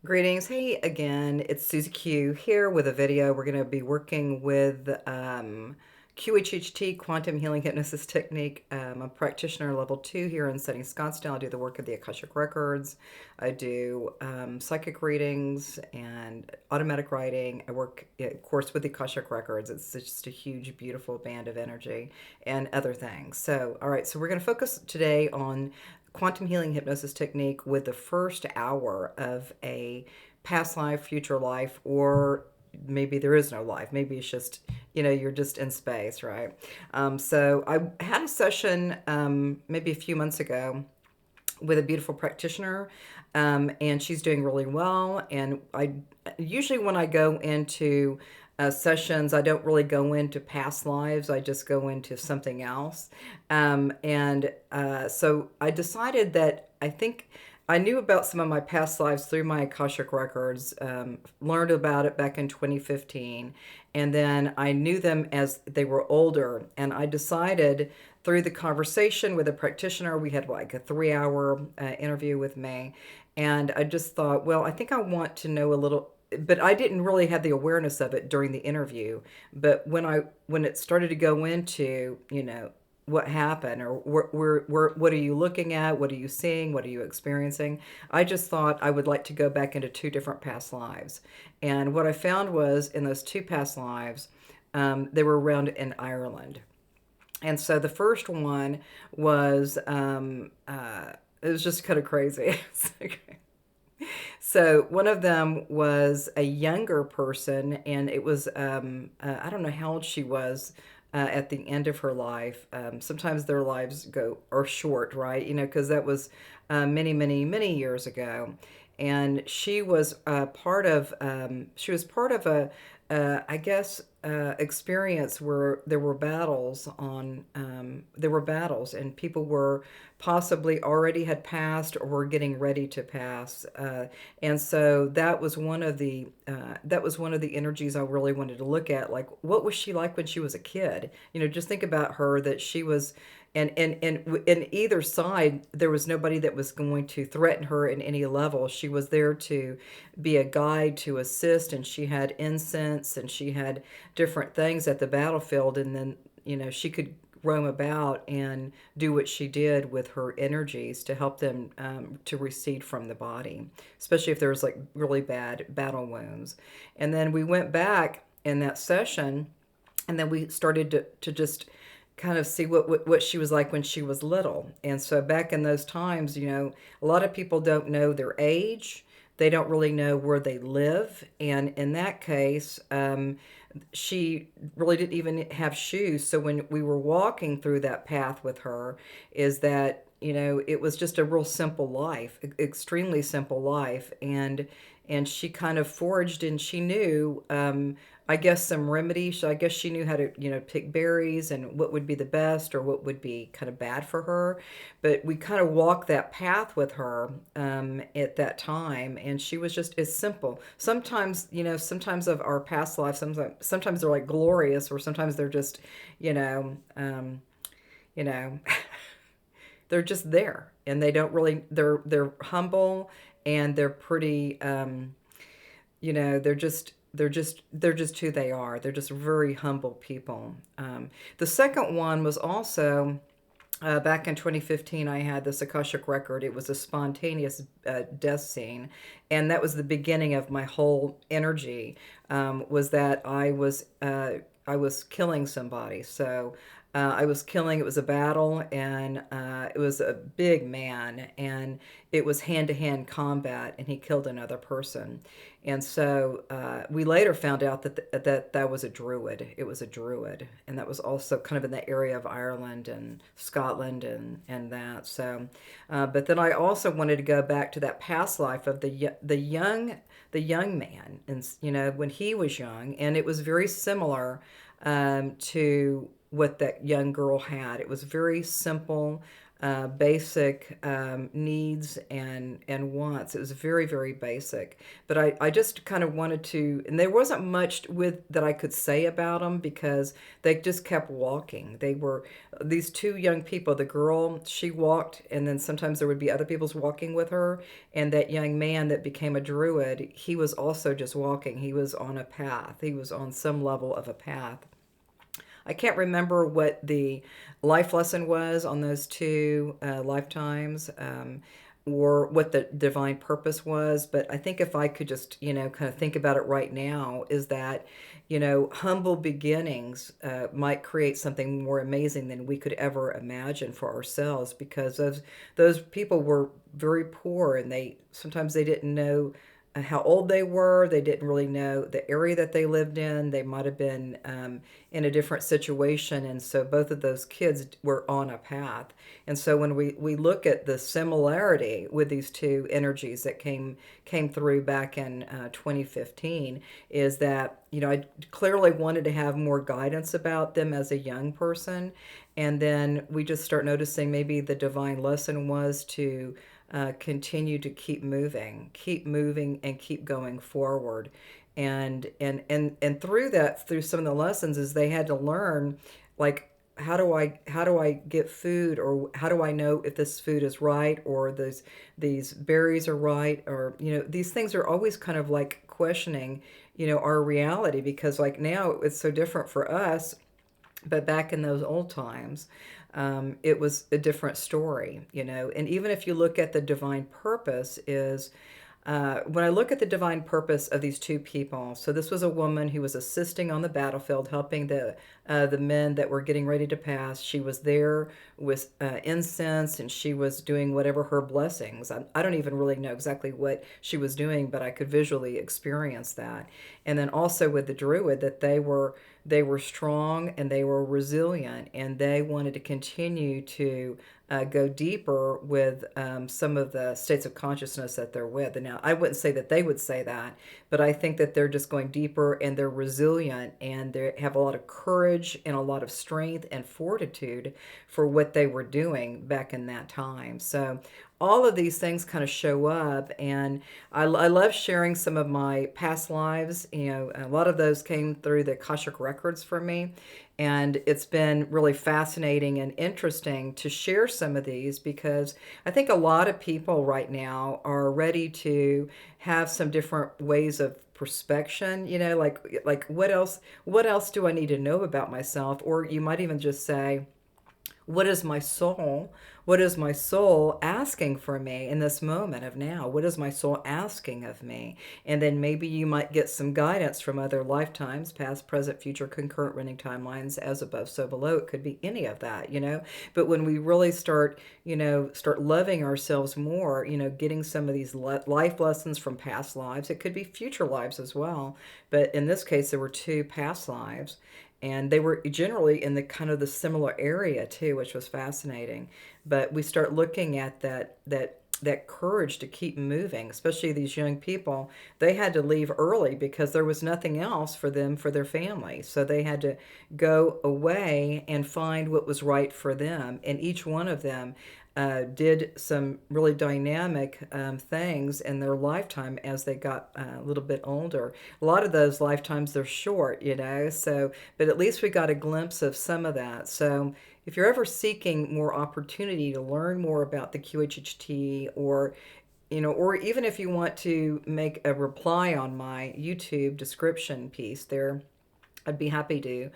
Greetings. Hey again, it's Susie Q here with a video. We're going to be working with QHHT, Quantum Healing Hypnosis Technique. I'm a practitioner level 2 here in Sunny Scottsdale. I do the work of the Akashic Records. I do psychic readings and automatic writing. I work, of course, with the Akashic Records. It's just a huge, beautiful band of energy and other things. So, all right, so we're going to focus today on quantum healing hypnosis technique with the first hour of a past life, future life, or maybe there is no life. Maybe it's just, you're just in space, right? So I had a session maybe a few months ago with a beautiful practitioner, and she's doing really well. And I usually, when I go into sessions, I don't really go into past lives. I just go into something else. So I decided that I think I knew about some of my past lives through my Akashic Records, learned about it back in 2015, and then I knew them as they were older. And I decided through the conversation with a practitioner, we had like a 3 hour interview with me, and I just thought, well, I think I want to know a little, but I didn't really have the awareness of it during the interview. But when it started to go into, what happened, or what are you looking at, what are you seeing, what are you experiencing, I just thought I would like to go back into two different past lives. And what I found was in those two past lives, they were around in Ireland. And so the first one was it was just kind of crazy. So one of them was a younger person, and it was I don't know how old she was at the end of her life. Sometimes their lives are short, right? Because that was many, many, many years ago, and she was part of a I guess experience where there were battles, and people were possibly already had passed or were getting ready to pass, and so that was one of the energies I really wanted to look at. Like, what was she like when she was a kid? Just think about her, that she was, and in either side, there was nobody that was going to threaten her in any level. She was there to be a guide, to assist, and she had incense and she had different things at the battlefield. And then, she could roam about and do what she did with her energies to help them to recede from the body, especially if there was like really bad battle wounds. And then we went back in that session, and then we started to just kind of see what she was like when she was little. And so back in those times, a lot of people don't know their age. They don't really know where they live. And in that case, she really didn't even have shoes. So when we were walking through that path with her, is that, it was just a real simple life, extremely simple life. And she kind of foraged, and she knew, I guess, some remedies. So I guess she knew how to, pick berries and what would be the best or what would be kind of bad for her. But we kind of walked that path with her at that time, and she was just as simple. Sometimes, sometimes of our past lives, sometimes they're like glorious, or sometimes they're just, you know, um, you know, they're just there, and they don't really. They're humble, and they're pretty. They're just who they are. They're just very humble people. The second one was also back in 2015. I had this Akashic record. It was a spontaneous death scene, and that was the beginning of my whole energy. Was that I was killing somebody. So I was killing. It was a battle, and it was a big man, and it was hand-to-hand combat, and he killed another person. And so we later found out that was a druid. It was a druid, and that was also kind of in the area of Ireland and Scotland and that. So, but then I also wanted to go back to that past life of the young man, and when he was young, and it was very similar to what that young girl had. It was very simple. basic needs and wants. It was very, very basic. But I just kind of wanted to, and there wasn't much with that I could say about them because they just kept walking. They were these two young people. The girl, she walked, and then sometimes there would be other people's walking with her. And that young man that became a druid, he was also just walking. He was on a path. He was on some level of a path. I can't remember what the life lesson was on those two lifetimes, or what the divine purpose was. But I think if I could just, kind of think about it right now, is that, humble beginnings might create something more amazing than we could ever imagine for ourselves, because those people were very poor, and sometimes they didn't know how old they were. They didn't really know the area that they lived in. They might have been in a different situation. And so both of those kids were on a path. And so when we look at the similarity with these two energies that came through back in 2015, is that, I clearly wanted to have more guidance about them as a young person. And then we just start noticing maybe the divine lesson was to continue to keep moving, and keep going forward. And through that, through some of the lessons, is they had to learn, like, how do I get food, or how do I know if this food is right, or these berries are right, or these things are always kind of like questioning our reality, because like now it's so different for us, but back in those old times, it was a different story. And even if you look at the divine purpose, is when I look at the divine purpose of these two people, so this was a woman who was assisting on the battlefield, helping the men that were getting ready to pass. She was there with incense, and she was doing whatever her blessings. I don't even really know exactly what she was doing, but I could visually experience that. And then also with the druid, that they were strong, and they were resilient, and they wanted to continue to go deeper with some of the states of consciousness that they're with. And now, I wouldn't say that they would say that, but I think that they're just going deeper, and they're resilient, and they have a lot of courage and a lot of strength and fortitude for what they were doing back in that time. So all of these things kind of show up, and I love sharing some of my past lives. A lot of those came through the Akashic records for me, and it's been really fascinating and interesting to share some of these, because I think a lot of people right now are ready to have some different ways of perspection, like what else do I need to know about myself? Or you might even just say, what is my soul asking for me in this moment of now? What is my soul asking of me? And then maybe you might get some guidance from other lifetimes, past, present, future, concurrent running timelines, as above, so below. It could be any of that. But when we really start loving ourselves more, getting some of these life lessons from past lives. It could be future lives as well. But in this case, there were two past lives, and they were generally in the kind of the similar area too, which was fascinating. But we start looking at that courage to keep moving, especially these young people. They had to leave early because there was nothing else for them, for their family. So they had to go away and find what was right for them. And each one of them did some really dynamic things in their lifetime as they got a little bit older. A lot of those lifetimes, they're short. So, but at least we got a glimpse of some of that. So if you're ever seeking more opportunity to learn more about the QHHT, or even if you want to make a reply on my YouTube description piece there, I'd be happy to,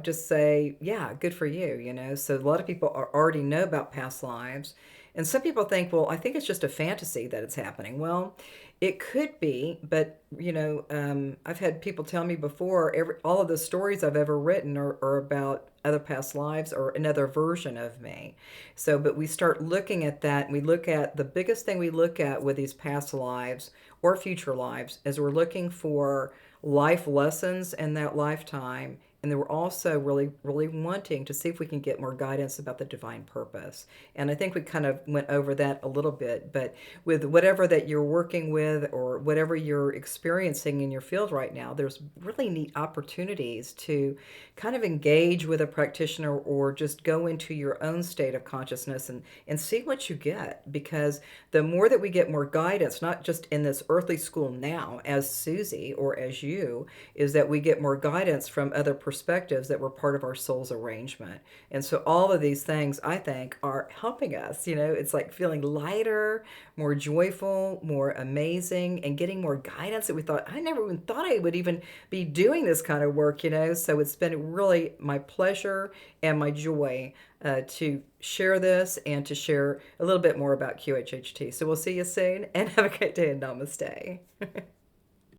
just say, yeah, good for you. So a lot of people already know about past lives. And some people think, well, I think it's just a fantasy that it's happening. Well, it could be, but, I've had people tell me before, all of the stories I've ever written are about other past lives or another version of me. So, but we start looking at that, and we look at the biggest thing we look at with these past lives or future lives is we're looking for life lessons in that lifetime, And then we're also really, really wanting to see if we can get more guidance about the divine purpose. And I think we kind of went over that a little bit, but with whatever that you're working with or whatever you're experiencing in your field right now, there's really neat opportunities to kind of engage with a practitioner or just go into your own state of consciousness and see what you get. Because the more that we get more guidance, not just in this earthly school now as Susie or as you, is that we get more guidance from other perspectives that were part of our soul's arrangement. And so all of these things, I think, are helping us. It's like feeling lighter, more joyful, more amazing, and getting more guidance that we thought, I never even thought I would even be doing this kind of work. So it's been really my pleasure and my joy to share this and to share a little bit more about QHHT. So we'll see you soon and have a great day and namaste.